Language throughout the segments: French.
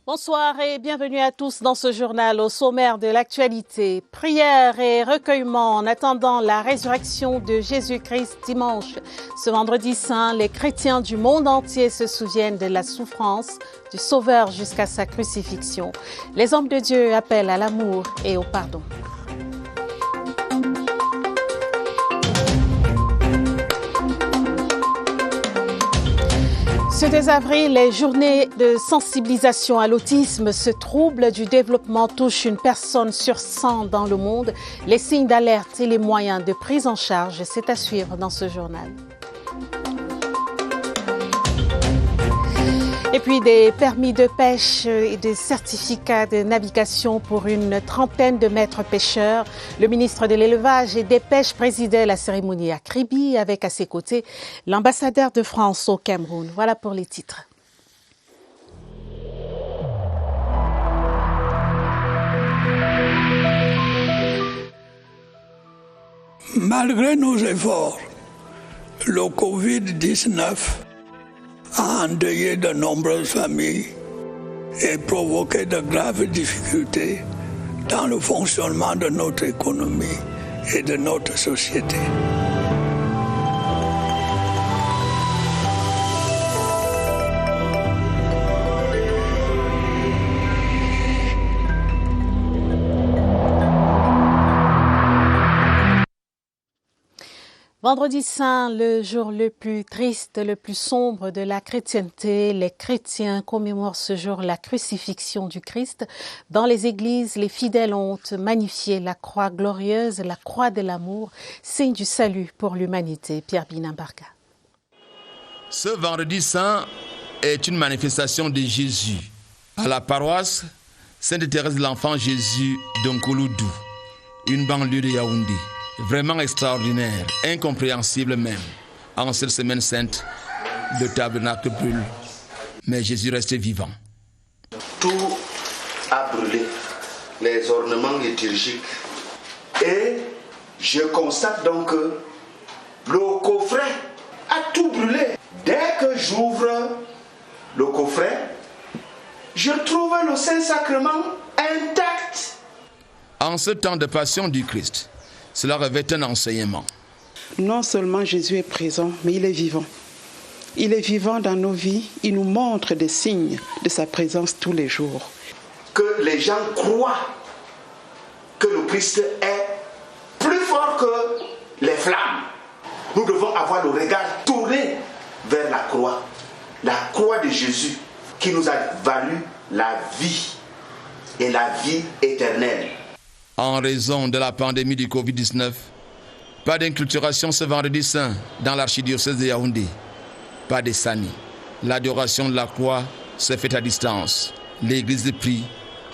Bonsoir et bienvenue à tous dans ce journal au sommaire de l'actualité. Prière et recueillement en attendant la résurrection de Jésus-Christ dimanche. Ce vendredi saint, les chrétiens du monde entier se souviennent de la souffrance du Sauveur jusqu'à sa crucifixion. Les hommes de Dieu appellent à l'amour et au pardon. Ce 2 avril, les journées de sensibilisation à l'autisme. Ce trouble du développement touche une personne sur 100 dans le monde. Les signes d'alerte et les moyens de prise en charge, c'est à suivre dans ce journal. Et puis des permis de pêche et des certificats de navigation pour une trentaine de maîtres pêcheurs. Le ministre de l'Élevage et des Pêches présidait la cérémonie à Kribi avec à ses côtés l'ambassadeur de France au Cameroun. Voilà pour les titres. Malgré nos efforts, le Covid-19 a endeuillé de nombreuses familles et provoqué de graves difficultés dans le fonctionnement de notre économie et de notre société. Vendredi saint, le jour le plus triste, le plus sombre de la chrétienté. Les chrétiens commémorent ce jour la crucifixion du Christ. Dans les églises, les fidèles ont magnifié la croix glorieuse, la croix de l'amour, signe du salut pour l'humanité. Pierre Binambarka. Ce vendredi saint est une manifestation de Jésus à la paroisse Sainte-Thérèse de l'Enfant Jésus d'Onkoloudou, une banlieue de Yaoundé. Vraiment extraordinaire, incompréhensible même. En cette semaine sainte, le tabernacle brûle, mais Jésus reste vivant. Tout a brûlé, les ornements liturgiques. Et je constate donc que le coffret a tout brûlé. Dès que j'ouvre le coffret, je trouve le Saint-Sacrement intact. En ce temps de passion du Christ, cela revêt un enseignement. Non seulement Jésus est présent, mais il est vivant. Il est vivant dans nos vies. Il nous montre des signes de sa présence tous les jours. Que les gens croient que le Christ est plus fort que les flammes. Nous devons avoir le regard tourné vers la croix de Jésus qui nous a valu la vie et la vie éternelle. En raison de la pandémie du Covid-19, pas d'inculturation ce vendredi saint dans l'archidiocèse de Yaoundé. Pas de sani. L'adoration de la croix se fait à distance. L'église prie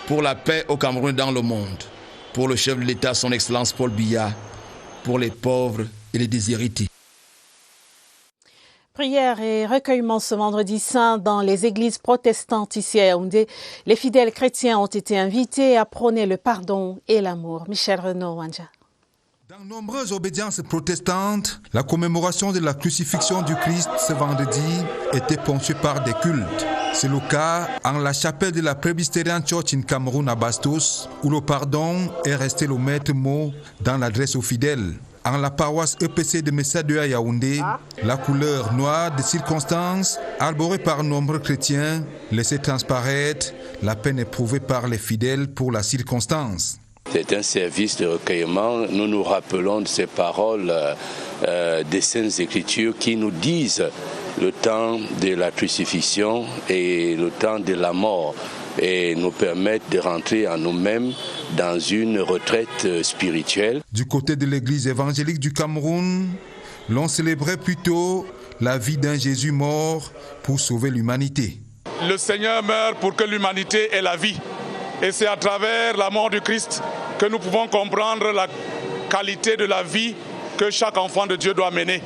pour la paix au Cameroun et dans le monde. Pour le chef de l'État, son Excellence Paul Biya. Pour les pauvres et les déshérités. Prière et recueillement ce vendredi saint dans les églises protestantes ici à Yaoundé. Les fidèles chrétiens ont été invités à prôner le pardon et l'amour. Michel Renaud Wanja. Dans nombreuses obédiences protestantes, la commémoration de la crucifixion du Christ ce vendredi était ponctuée par des cultes. C'est le cas en la chapelle de la Presbyterian Church in Cameroun à Bastos, où le pardon est resté le maître mot dans l'adresse aux fidèles. En la paroisse EPC de Messa 2 à Yaoundé, la couleur noire de circonstance, arborée par nombreux chrétiens, laissait transparaître la peine éprouvée par les fidèles pour la circonstance. C'est un service de recueillement. Nous nous rappelons de ces paroles des Saintes Écritures qui nous disent le temps de la crucifixion et le temps de la mort et nous permettent de rentrer en nous-mêmes dans une retraite spirituelle. Du côté de l'Église évangélique du Cameroun, l'on célébrait plutôt la vie d'un Jésus mort pour sauver l'humanité. Le Seigneur meurt pour que l'humanité ait la vie. Et c'est à travers la mort du Christ que nous pouvons comprendre la qualité de la vie que chaque enfant de Dieu doit mener.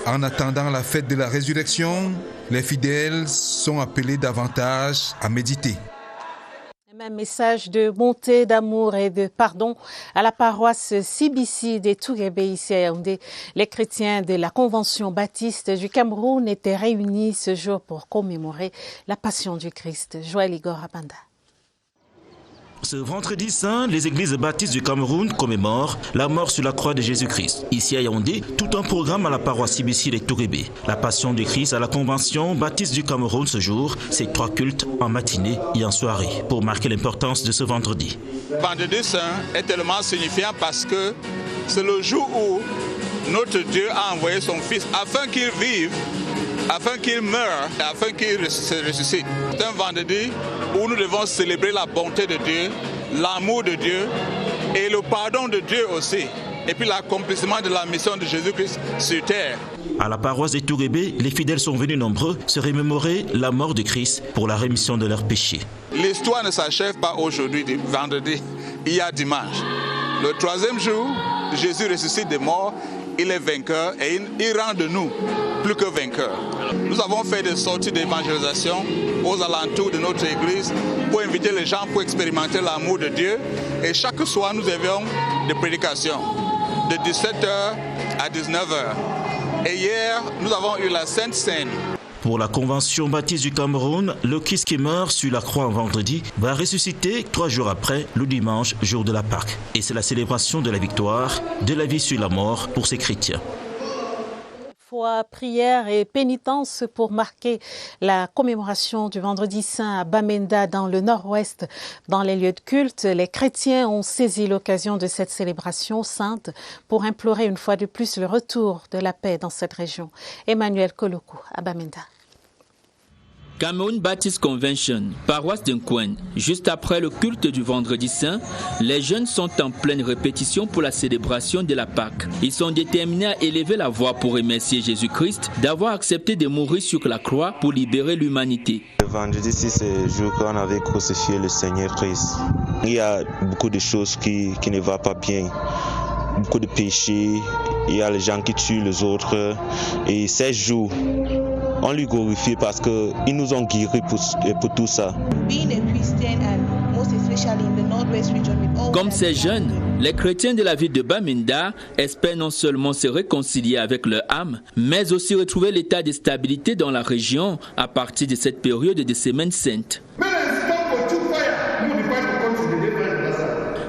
En attendant la fête de la résurrection, les fidèles sont appelés davantage à méditer. Même message de bonté, d'amour et de pardon à la paroisse CBC des Touguébé ici à Yaoundé. Les chrétiens de la Convention baptiste du Cameroun étaient réunis ce jour pour commémorer la passion du Christ. Joël Igor Abanda. Ce vendredi saint, les églises baptistes du Cameroun commémorent la mort sur la croix de Jésus-Christ. Ici à Yaoundé, tout un programme à la paroisse Sibissi de Tourébé. La Passion du Christ à la Convention baptiste du Cameroun ce jour, c'est 3 cultes en matinée et en soirée pour marquer l'importance de ce vendredi. Vendredi saint est tellement signifiant parce que c'est le jour où notre Dieu a envoyé son Fils afin qu'il vive, afin qu'il meure, afin qu'il se ressuscite. C'est un vendredi où nous devons célébrer la bonté de Dieu, l'amour de Dieu et le pardon de Dieu aussi. Et puis l'accomplissement de la mission de Jésus-Christ sur terre. À la paroisse de Tourébé, les fidèles sont venus nombreux se remémorer la mort de Christ pour la rémission de leurs péchés. L'histoire ne s'achève pas aujourd'hui, vendredi, il y a dimanche. Le 3e jour, Jésus ressuscite des morts, il est vainqueur et il rend de nous plus que vainqueurs. Nous avons fait des sorties d'évangélisation aux alentours de notre église pour inviter les gens pour expérimenter l'amour de Dieu. Et chaque soir, nous avions des prédications de 17h à 19h. Et hier, nous avons eu la Sainte Seine. Pour la Convention baptiste du Cameroun, le Christ qui meurt sur la croix un vendredi va ressusciter 3 jours après, le dimanche, jour de la Pâque. Et c'est la célébration de la victoire, de la vie sur la mort pour ces chrétiens. Foi, prière et pénitence pour marquer la commémoration du Vendredi Saint à Bamenda dans le nord-ouest. Dans les lieux de culte, les chrétiens ont saisi l'occasion de cette célébration sainte pour implorer une fois de plus le retour de la paix dans cette région. Emmanuel Kolokou à Bamenda. Cameroun Baptist Convention, paroisse d'Nkouen. Juste après le culte du Vendredi Saint, les jeunes sont en pleine répétition pour la célébration de la Pâque. Ils sont déterminés à élever la voix pour remercier Jésus-Christ d'avoir accepté de mourir sur la croix pour libérer l'humanité. Le vendredi 6, c'est le jour qu'on avait crucifié le Seigneur Christ. Il y a beaucoup de choses qui ne vont pas bien. Beaucoup de péchés, il y a les gens qui tuent les autres. Et ces jours, on lui glorifie parce qu'ils nous ont guéris pour tout ça. Comme ces jeunes, les chrétiens de la ville de Bamenda espèrent non seulement se réconcilier avec leur âme, mais aussi retrouver l'état de stabilité dans la région à partir de cette période de Semaine Sainte.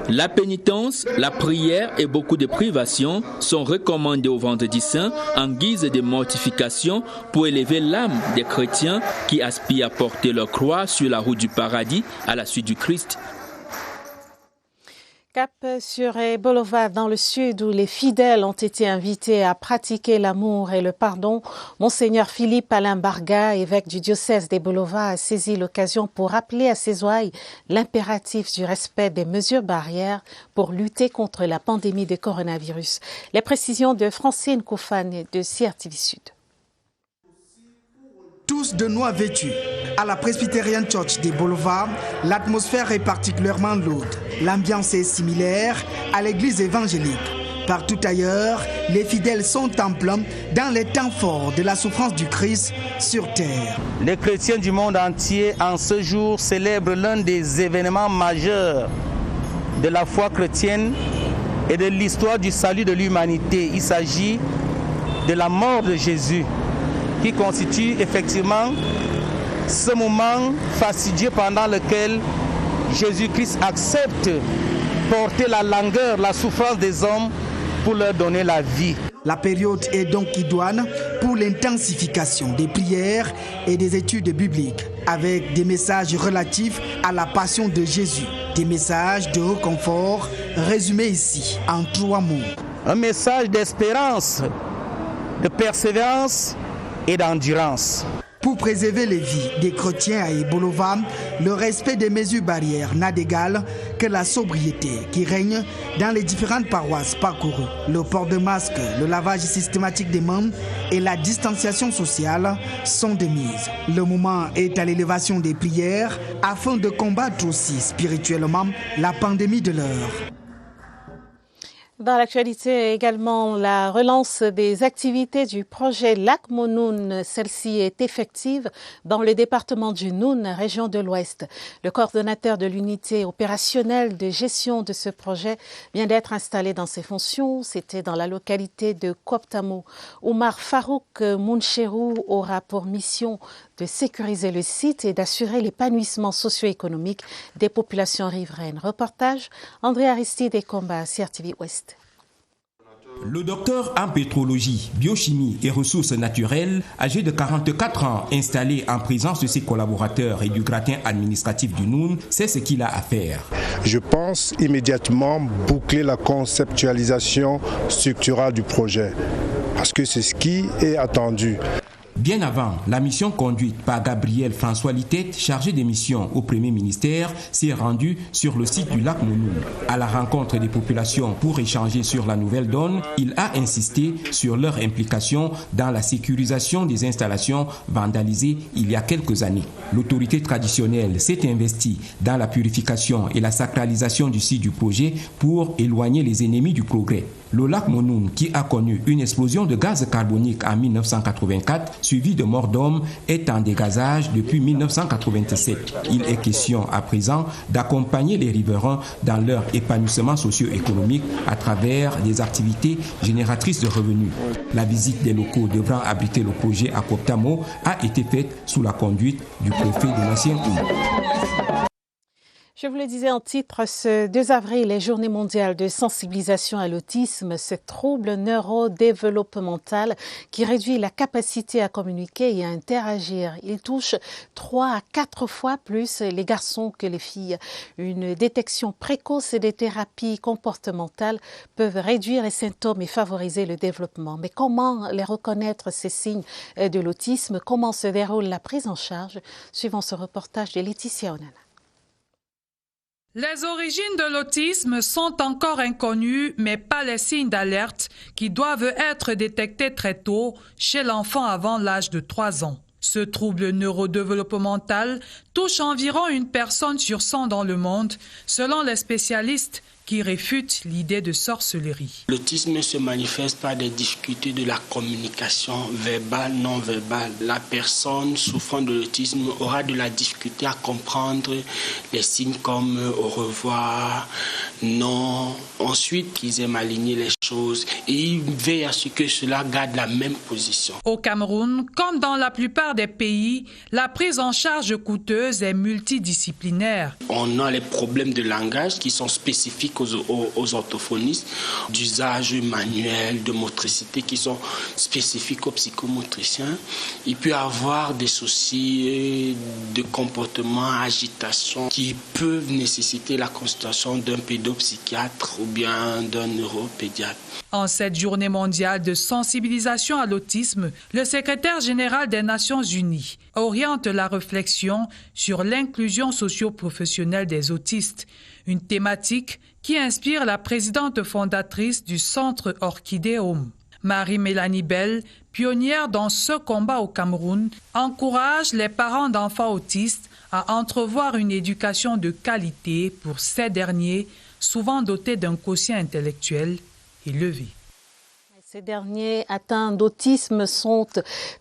La pénitence, la prière et beaucoup de privations sont recommandées au Vendredi Saint en guise de mortification pour élever l'âme des chrétiens qui aspirent à porter leur croix sur la route du paradis à la suite du Christ. Cap sur Bolova dans le sud où les fidèles ont été invités à pratiquer l'amour et le pardon. Monseigneur Philippe Alain Barga, évêque du diocèse des Bolova, a saisi l'occasion pour rappeler à ses ouailles l'impératif du respect des mesures barrières pour lutter contre la pandémie de coronavirus. Les précisions de Francine Koufane de CRTV Sud. Tous de noir vêtus. À la Presbyterian Church des Bolova, l'atmosphère est particulièrement lourde. L'ambiance est similaire à l'église évangélique. Partout ailleurs, les fidèles sont en plein dans les temps forts de la souffrance du Christ sur terre. Les chrétiens du monde entier, en ce jour, célèbrent l'un des événements majeurs de la foi chrétienne et de l'histoire du salut de l'humanité. Il s'agit de la mort de Jésus, qui constitue effectivement ce moment fastidieux pendant lequel Jésus-Christ accepte porter la langueur, la souffrance des hommes pour leur donner la vie. La période est donc idoine pour l'intensification des prières et des études bibliques, avec des messages relatifs à la passion de Jésus, des messages de réconfort résumés ici en 3 mots. Un message d'espérance, de persévérance et d'endurance. Pour préserver les vies des chrétiens à Bolova, le respect des mesures barrières n'a d'égal que la sobriété qui règne dans les différentes paroisses parcourues. Le port de masque, le lavage systématique des mains et la distanciation sociale sont de mise. Le moment est à l'élévation des prières afin de combattre aussi spirituellement la pandémie de l'heure. Dans l'actualité également, la relance des activités du projet Lac Monoun. Celle-ci est effective dans le département du Noun, région de l'Ouest. Le coordonnateur de l'unité opérationnelle de gestion de ce projet vient d'être installé dans ses fonctions. C'était dans la localité de Koptamo. Oumar Farouk Mouncherou aura pour mission de sécuriser le site et d'assurer l'épanouissement socio-économique des populations riveraines. Reportage André Aristide et Combat, CRTV Ouest. Le docteur en pétrologie, biochimie et ressources naturelles, âgé de 44 ans, installé en présence de ses collaborateurs et du gratin administratif du Noun, sait ce qu'il a à faire. Je pense immédiatement boucler la conceptualisation structurale du projet, parce que c'est ce qui est attendu. Bien avant, la mission conduite par Gabriel François Litette, chargé des missions au Premier ministère, s'est rendue sur le site du lac Mounou. À la rencontre des populations pour échanger sur la nouvelle donne, il a insisté sur leur implication dans la sécurisation des installations vandalisées il y a quelques années. L'autorité traditionnelle s'est investie dans la purification et la sacralisation du site du projet pour éloigner les ennemis du progrès. Le lac Monoun, qui a connu une explosion de gaz carbonique en 1984, suivi de morts d'hommes, est en dégazage depuis 1987. Il est question à présent d'accompagner les riverains dans leur épanouissement socio-économique à travers des activités génératrices de revenus. La visite des locaux devant abriter le projet à Koptamo a été faite sous la conduite du préfet de l'ancien Oum. Je vous le disais en titre, ce 2 avril est Journée mondiale de sensibilisation à l'autisme, ce trouble neurodéveloppemental qui réduit la capacité à communiquer et à interagir. Il touche 3 à 4 fois plus les garçons que les filles. Une détection précoce et des thérapies comportementales peuvent réduire les symptômes et favoriser le développement. Mais comment les reconnaître, ces signes de l'autisme? Comment se déroule la prise en charge? Suivant ce reportage de Laetitia Onana. Les origines de l'autisme sont encore inconnues, mais pas les signes d'alerte qui doivent être détectés très tôt chez l'enfant avant l'âge de 3 ans. Ce trouble neurodéveloppemental touche environ 1 personne sur 100 dans le monde, selon les spécialistes qui réfutent l'idée de sorcellerie. L'autisme se manifeste par des difficultés de la communication verbale, non verbale. La personne souffrant de l'autisme aura de la difficulté à comprendre les signes comme au revoir, non. Ensuite, ils aiment aligner les choses et ils veillent à ce que cela garde la même position. Au Cameroun, comme dans la plupart des pays, la prise en charge coûteuse est multidisciplinaire. On a les problèmes de langage qui sont spécifiques aux orthophonistes, d'usage manuel, de motricité qui sont spécifiques aux psychomotriciens. Il peut y avoir des soucis de comportement, agitation qui peuvent nécessiter la consultation d'un pédopsychiatre ou bien d'un neuropédiatre. En cette journée mondiale de sensibilisation à l'autisme, le secrétaire général des Nations Unies oriente la réflexion sur l'inclusion socio-professionnelle des autistes, une thématique qui inspire la présidente fondatrice du Centre Orchidée Home. Marie-Mélanie Bell, pionnière dans ce combat au Cameroun, encourage les parents d'enfants autistes à entrevoir une éducation de qualité pour ces derniers, souvent dotés d'un quotient intellectuel élevé. Ces derniers atteints d'autisme sont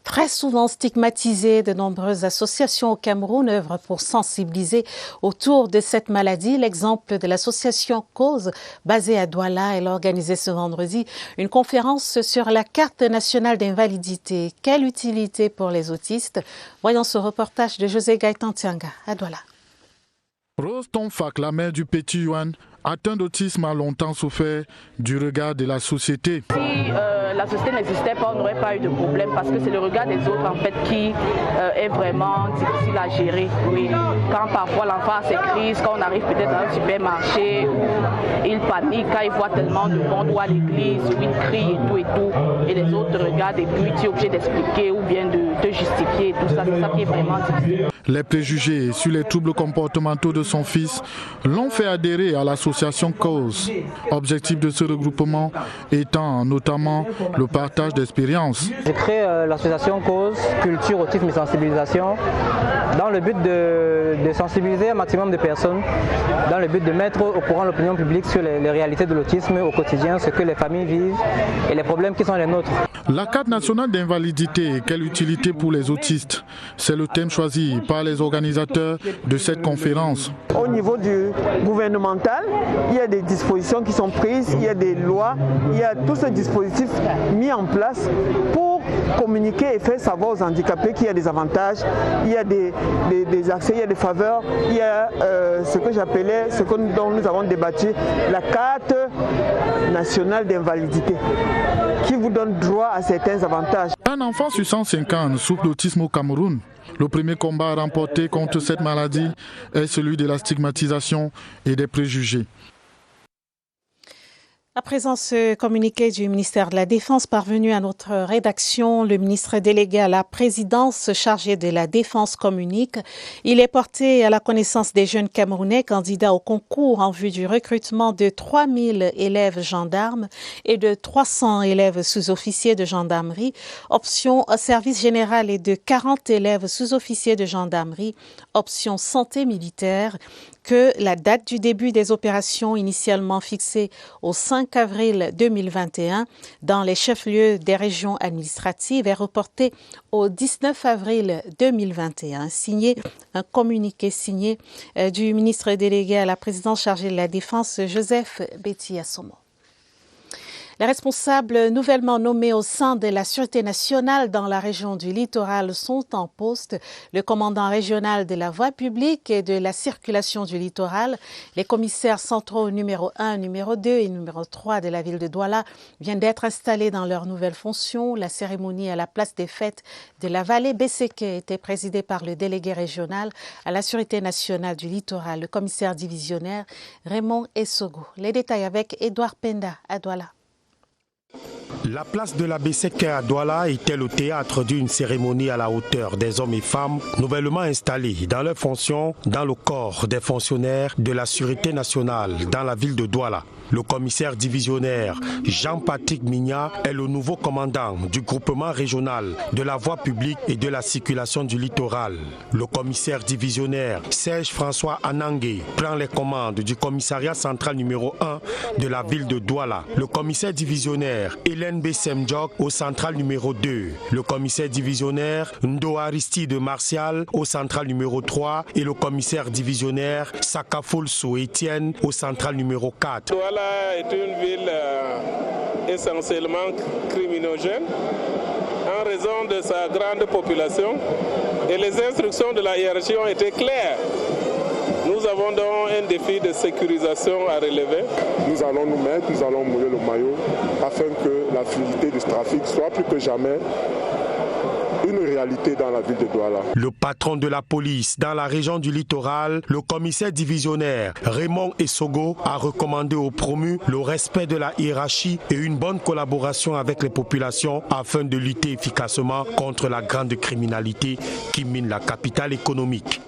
très souvent stigmatisés. De nombreuses associations au Cameroun œuvrent pour sensibiliser autour de cette maladie. L'exemple de l'association Cause, basée à Douala, elle a organisé ce vendredi une conférence sur la carte nationale d'invalidité. Quelle utilité pour les autistes? Voyons ce reportage de José Gaëtan Tianga à Douala. Rose Tonfak, la mère du petit Yuan, atteint d'autisme, a longtemps souffert du regard de la société. Si la société n'existait pas, on n'aurait pas eu de problème parce que c'est le regard des autres en fait qui est vraiment difficile à gérer. Oui. Quand parfois l'enfant a ses crises, quand on arrive peut-être dans un supermarché où il panique, quand il voit tellement de monde ou à l'église où il crie et tout, et les autres regardent et puis tu es obligé d'expliquer ou bien de te justifier et tout ça, c'est ça qui est vraiment difficile. Les préjugés sur les troubles comportementaux de son fils l'ont fait adhérer à l'association Cause. Objectif de ce regroupement étant notamment le partage d'expériences. J'ai créé l'association Cause, Culture, Autisme et Sensibilisation dans le but de sensibiliser un maximum de personnes, dans le but de mettre au courant l'opinion publique sur les réalités de l'autisme au quotidien, ce que les familles vivent et les problèmes qui sont les nôtres. La carte nationale d'invalidité, quelle utilité pour les autistes? C'est le thème choisi par les organisateurs de cette conférence. Au niveau du gouvernemental, il y a des dispositions qui sont prises, il y a des lois, il y a tout ce dispositif mis en place pour communiquer et faire savoir aux handicapés qu'il y a des avantages, il y a des accès, il y a des faveurs, il y a ce que j'appelais, dont nous avons débattu, la carte nationale d'invalidité, qui vous donne droit à certains avantages. Un enfant sur 150 souffre d'autisme au Cameroun. Le premier combat remporté contre cette maladie est celui de la stigmatisation et des préjugés. À présent, ce communiqué du ministère de la Défense parvenu à notre rédaction, le ministre délégué à la présidence chargé de la Défense communique. Il est porté à la connaissance des jeunes Camerounais candidats au concours en vue du recrutement de 3000 élèves gendarmes et de 300 élèves sous-officiers de gendarmerie. Option service général et de 40 élèves sous-officiers de gendarmerie. Option santé militaire. Que la date du début des opérations initialement fixée au 5 avril 2021 dans les chefs-lieux des régions administratives est reportée au 19 avril 2021. Un communiqué signé du ministre délégué à la présidence chargé de la Défense, Joseph Betty-Assomo. Les responsables nouvellement nommés au sein de la Sûreté nationale dans la région du littoral sont en poste. Le commandant régional de la voie publique et de la circulation du littoral, les commissaires centraux numéro 1, numéro 2 et numéro 3 de la ville de Douala viennent d'être installés dans leurs nouvelles fonctions. La cérémonie à la place des fêtes de la vallée Besséké était présidée par le délégué régional à la Sûreté nationale du littoral, le commissaire divisionnaire Raymond Essogo. Les détails avec Edouard Penda à Douala. La place de la Besséké à Douala était le théâtre d'une cérémonie à la hauteur des hommes et femmes nouvellement installés dans leurs fonctions dans le corps des fonctionnaires de la Sûreté nationale dans la ville de Douala. Le commissaire divisionnaire Jean-Patrick Migna est le nouveau commandant du groupement régional de la voie publique et de la circulation du littoral. Le commissaire divisionnaire Serge François Anangué prend les commandes du commissariat central numéro 1 de la ville de Douala. Le commissaire divisionnaire Hélène Bessemdjok au central numéro 2. Le commissaire divisionnaire Ndo Aristide Martial au central numéro 3 et le commissaire divisionnaire Sakafoul Sou Etienne au central numéro 4. Douala est une ville essentiellement criminogène en raison de sa grande population et les instructions de la hiérarchie ont été claires. Nous avons donc un défi de sécurisation à relever. Nous allons nous mettre, nous allons mouiller le maillot afin que la fluidité du trafic soit plus que jamais une réalité dans la ville de Douala. Le patron de la police dans la région du littoral, le commissaire divisionnaire Raymond Essogo, a recommandé aux promus le respect de la hiérarchie et une bonne collaboration avec les populations afin de lutter efficacement contre la grande criminalité qui mine la capitale économique.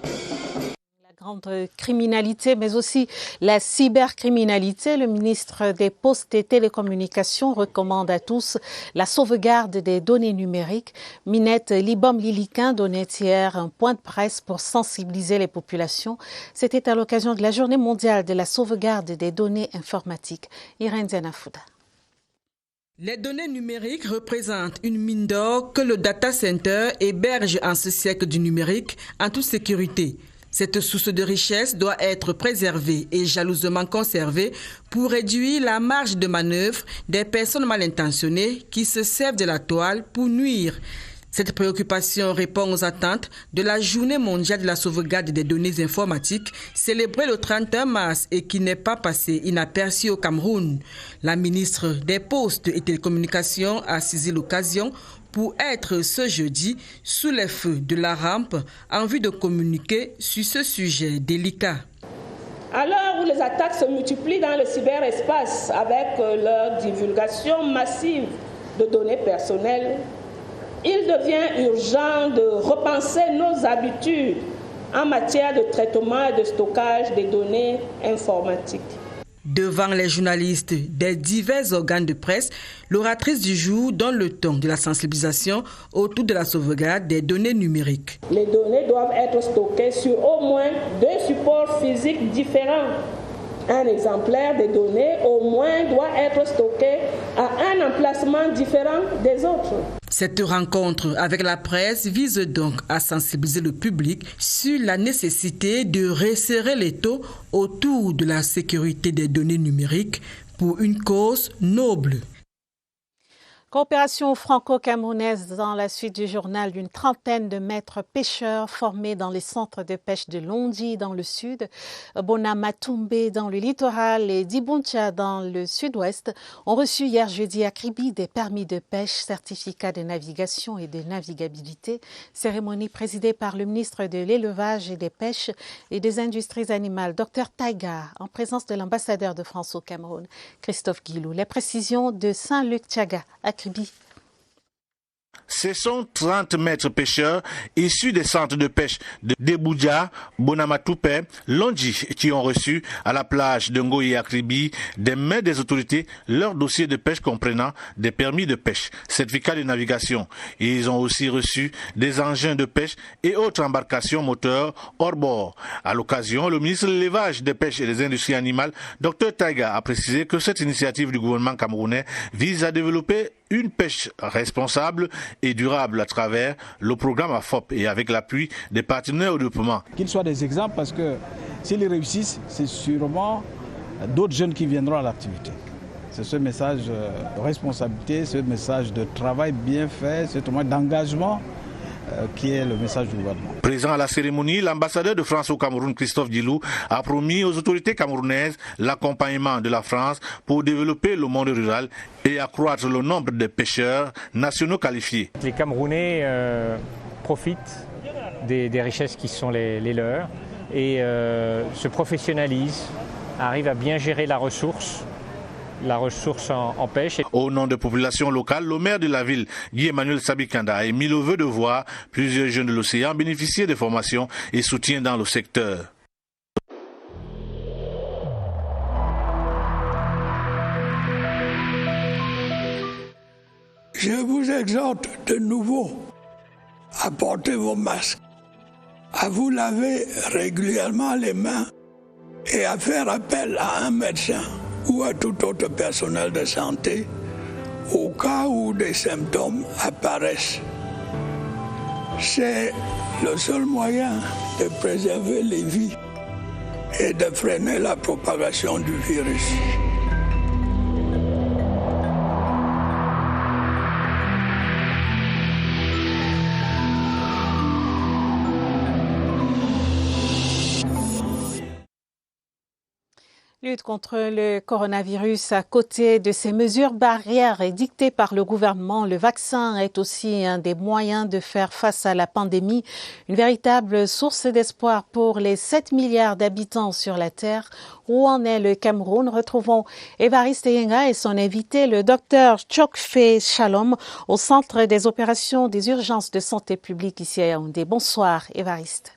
Criminalité, mais aussi la cybercriminalité. Le ministre des Postes et Télécommunications recommande à tous la sauvegarde des données numériques. Minette Libom-Liliquin donnait hier un point de presse pour sensibiliser les populations. C'était à l'occasion de la Journée mondiale de la sauvegarde des données informatiques. Irène Zenafouda. Les données numériques représentent une mine d'or que le data center héberge en ce siècle du numérique en toute sécurité. Cette source de richesse doit être préservée et jalousement conservée pour réduire la marge de manœuvre des personnes mal intentionnées qui se servent de la toile pour nuire. Cette préoccupation répond aux attentes de la Journée mondiale de la sauvegarde des données informatiques, célébrée le 31 mars et qui n'est pas passée inaperçue au Cameroun. La ministre des Postes et Télécommunications a saisi l'occasion pour être ce jeudi sous les feux de la rampe en vue de communiquer sur ce sujet délicat. À l'heure où les attaques se multiplient dans le cyberespace avec leur divulgation massive de données personnelles, il devient urgent de repenser nos habitudes en matière de traitement et de stockage des données informatiques. Devant les journalistes des divers organes de presse, l'oratrice du jour donne le ton de la sensibilisation autour de la sauvegarde des données numériques. Les données doivent être stockées sur au moins 2 supports physiques différents. Un exemplaire des données au moins doit être stocké à un emplacement différent des autres. Cette rencontre avec la presse vise donc à sensibiliser le public sur la nécessité de resserrer l'étau autour de la sécurité des données numériques pour une cause noble. Coopération franco-camerounaise dans la suite du journal d'une trentaine de maîtres pêcheurs formés dans les centres de pêche de Londi dans le sud, Bonamatumbe dans le littoral et Dibuncha dans le sud-ouest ont reçu hier jeudi à Kribi des permis de pêche, certificats de navigation et de navigabilité. Cérémonie présidée par le ministre de l'Élevage et des Pêches et des Industries animales, Dr Taiga, en présence de l'ambassadeur de France au Cameroun, Christophe Guilou. Les précisions de Saint-Luc Tchaga à Kribi. Ce sont 30 maîtres pêcheurs issus des centres de pêche de Debouja, Bonamatoupe, Londi qui ont reçu à la plage de Ngoyi et Kribi des mains des autorités leur dossier de pêche comprenant des permis de pêche, certificats de navigation. Et ils ont aussi reçu des engins de pêche et autres embarcations moteurs hors bord. À l'occasion, le ministre de l'Élevage, des Pêches et des Industries animales, Dr Taiga, a précisé que cette initiative du gouvernement camerounais vise à développer une pêche responsable et durable à travers le programme AFOP et avec l'appui des partenaires au développement. Qu'ils soient des exemples parce que s'ils réussissent, c'est sûrement d'autres jeunes qui viendront à l'activité. C'est ce message de responsabilité, ce message de travail bien fait, ce message d'engagement qui est le message du gouvernement. Présent à la cérémonie, l'ambassadeur de France au Cameroun, Christophe Guilou, a promis aux autorités camerounaises l'accompagnement de la France pour développer le monde rural et accroître le nombre de pêcheurs nationaux qualifiés. Les Camerounais profitent des richesses qui sont les leurs et se professionnalisent, arrivent à bien gérer la ressource en pêche. Au nom de populations locales, le maire de la ville, Guy-Emmanuel Sabikanda, a émis le vœu de voir plusieurs jeunes de l'océan bénéficier de formations et soutien dans le secteur. Je vous exhorte de nouveau à porter vos masques, à vous laver régulièrement les mains et à faire appel à un médecin ou à tout autre personnel de santé au cas où des symptômes apparaissent. C'est le seul moyen de préserver les vies et de freiner la propagation du virus. Lutte contre le coronavirus. À côté de ces mesures barrières dictées par le gouvernement, le vaccin est aussi un des moyens de faire face à la pandémie. Une véritable source d'espoir pour les 7 milliards d'habitants sur la Terre. Où en est le Cameroun? Retrouvons Évariste Yenga et son invité, le docteur Chokfe Shalom, au Centre des opérations des urgences de santé publique ici à Yaoundé. Bonsoir, Évariste.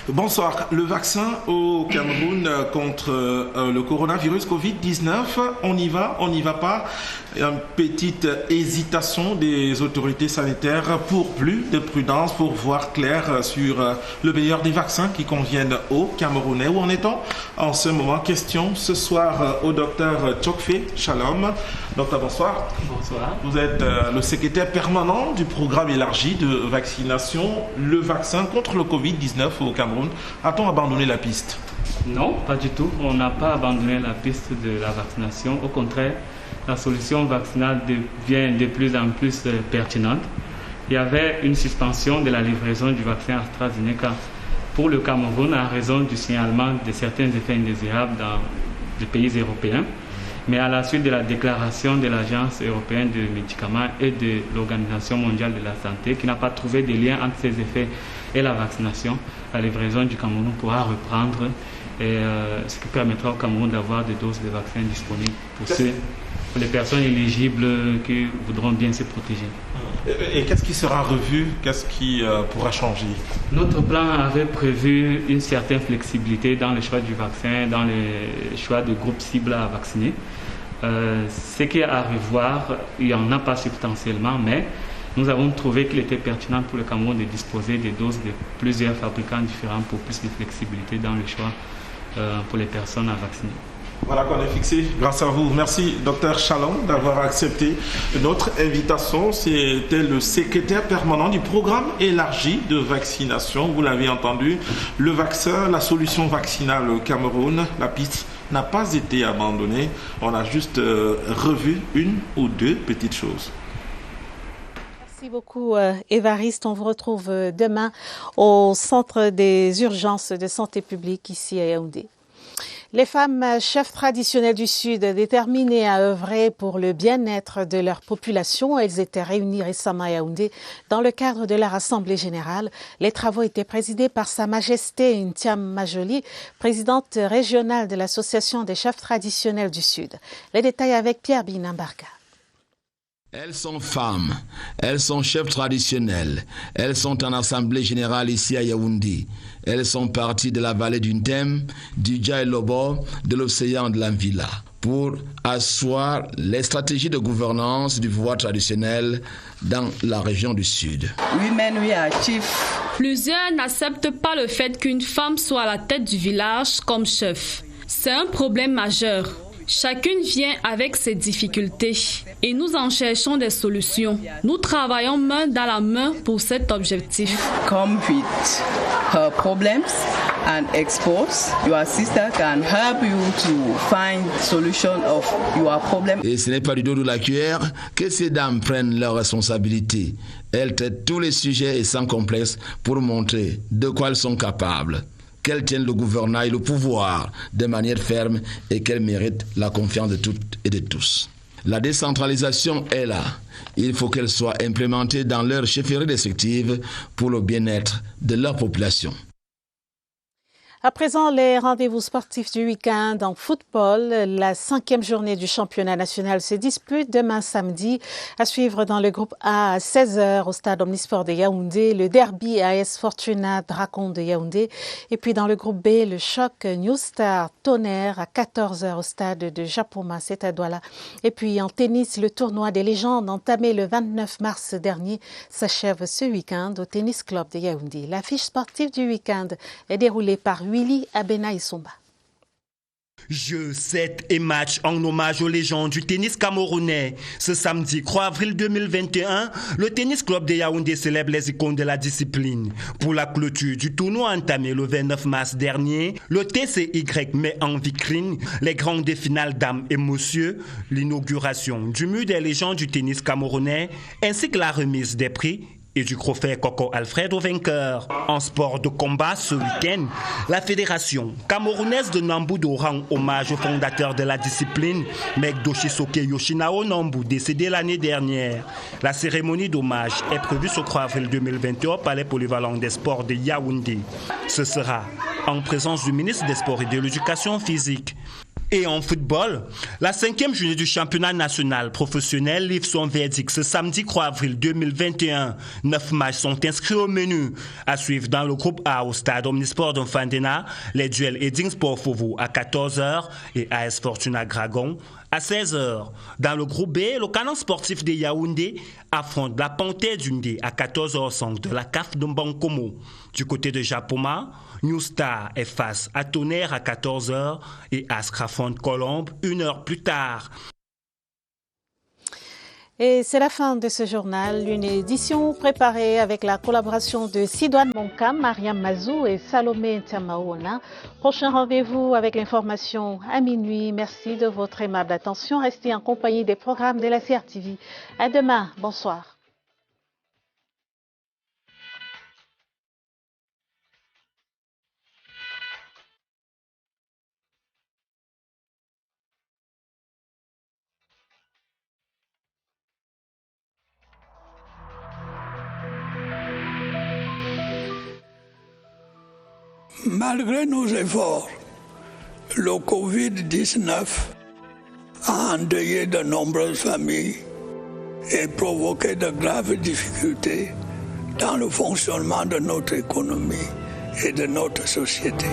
Bonsoir. Le vaccin au Cameroun contre le coronavirus Covid-19, on y va pas. Une petite hésitation des autorités sanitaires pour plus de prudence, pour voir clair sur le meilleur des vaccins qui conviennent aux Camerounais. Où en est-on en ce moment? Question ce soir au docteur Chokfe Shalom. Docteur, bonsoir. Bonsoir. Vous êtes le secrétaire permanent du programme élargi de vaccination, le vaccin contre le Covid-19 au Cameroun. A-t-on abandonné la piste? Non, pas du tout. On n'a pas abandonné la piste de la vaccination. Au contraire, la solution vaccinale devient de plus en plus pertinente. Il y avait une suspension de la livraison du vaccin AstraZeneca pour le Cameroun en raison du signalement de certains effets indésirables dans les pays européens. Mais à la suite de la déclaration de l'Agence européenne des médicaments et de l'Organisation mondiale de la santé, qui n'a pas trouvé de lien entre ces effets et la vaccination, la livraison du Cameroun pourra reprendre, ce qui permettra au Cameroun d'avoir des doses de vaccins disponibles pour les personnes éligibles qui voudront bien se protéger. Et qu'est-ce qui sera revu? Qu'est-ce qui pourra changer? Notre plan avait prévu une certaine flexibilité dans le choix du vaccin, dans le choix de groupes cibles à vacciner. Ce qui est à revoir, il n'y en a pas substantiellement, mais nous avons trouvé qu'il était pertinent pour le Cameroun de disposer des doses de plusieurs fabricants différents pour plus de flexibilité dans le choix pour les personnes à vacciner. Voilà qu'on est fixé grâce à vous. Merci, docteur Shalom, d'avoir accepté notre invitation. C'était le secrétaire permanent du programme élargi de vaccination. Vous l'avez entendu, le vaccin, la solution vaccinale au Cameroun, la piste n'a pas été abandonné. On a juste revu une ou deux petites choses. Merci beaucoup, Évariste. On vous retrouve demain au Centre des urgences de santé publique ici à Yaoundé. Les femmes chefs traditionnelles du Sud déterminées à œuvrer pour le bien-être de leur population, elles étaient réunies récemment à Yaoundé dans le cadre de leur Assemblée générale. Les travaux étaient présidés par Sa Majesté Ntiam Majoli, présidente régionale de l'Association des chefs traditionnels du Sud. Les détails avec Pierre Binambarka. Elles sont femmes, elles sont chefs traditionnels, elles sont en assemblée générale ici à Yaoundé. Elles sont parties de la vallée du Ntem, du Djaïlobo, de l'océan de l'Anvila, pour asseoir les stratégies de gouvernance du pouvoir traditionnel dans la région du Sud. Plusieurs n'acceptent pas le fait qu'une femme soit à la tête du village comme chef. C'est un problème majeur. Chacune vient avec ses difficultés et nous en cherchons des solutions. Nous travaillons main dans la main pour cet objectif. Come with her problems and expose. Your sister can help you to find solution of your problem. Et ce n'est pas du dos de la cuillère que ces dames prennent leurs responsabilités. Elles traitent tous les sujets et sans complexe pour montrer de quoi elles sont capables, qu'elles tiennent le gouvernail et le pouvoir de manière ferme et qu'elles méritent la confiance de toutes et de tous. La décentralisation est là. Il faut qu'elle soit implémentée dans leurs chefferies respectives pour le bien-être de leur population. À présent, les rendez-vous sportifs du week-end en football. La 5e journée du championnat national se dispute demain samedi. À suivre dans le groupe A à 16h au stade Omnisport de Yaoundé, le derby AS Fortuna Dragon de Yaoundé. Et puis dans le groupe B, le choc New Star Tonnerre à 14h au stade de Japoma, c'est à Douala. Et puis en tennis, le tournoi des légendes entamé le 29 mars dernier s'achève ce week-end au Tennis Club de Yaoundé. L'affiche sportive du week-end est déroulée par Willy Abena Isomba. Jeux, 7 et matchs en hommage aux légendes du tennis camerounais. Ce samedi 3 avril 2021, le Tennis Club de Yaoundé célèbre les icônes de la discipline. Pour la clôture du tournoi entamé le 29 mars dernier, le TCY met en vitrine les grandes finales dames et messieurs, l'inauguration du mur des légendes du tennis camerounais ainsi que la remise des prix et du trophée Coco Alfred au vainqueur. En sport de combat ce week-end, la fédération camerounaise de Nambudo rend hommage au fondateur de la discipline, Mek Doshisoke Yoshinao Nambu, décédé l'année dernière. La cérémonie d'hommage est prévue ce 3 avril 2021 au Palais polyvalent des sports de Yaoundé. Ce sera en présence du ministre des Sports et de l'Éducation physique. Et en football, la 5e journée du championnat national professionnel livre son verdict ce samedi 3 avril 2021. 9 matchs sont inscrits au menu. À suivre dans le groupe A au stade Omnisport de Fandena, les duels Eding Sport Fovo à 14h et AS Fortuna Dragon à 16h. Dans le groupe B, le canon sportif de Yaoundé affronte la Panthère d'Undé à 14h05 de la CAF de Mbankomo. Du côté de Japoma, New Star est face à Tonnerre à 14h et Ask affronte Colombe 1 heure plus tard. Et c'est la fin de ce journal, une édition préparée avec la collaboration de Sidoine Monkam, Mariam Mazou et Salomé Ntamaona. Prochain rendez-vous avec l'information à minuit. Merci de votre aimable attention. Restez en compagnie des programmes de la CRTV. À demain. Bonsoir. Malgré nos efforts, le Covid-19 a endeuillé de nombreuses familles et provoqué de graves difficultés dans le fonctionnement de notre économie et de notre société.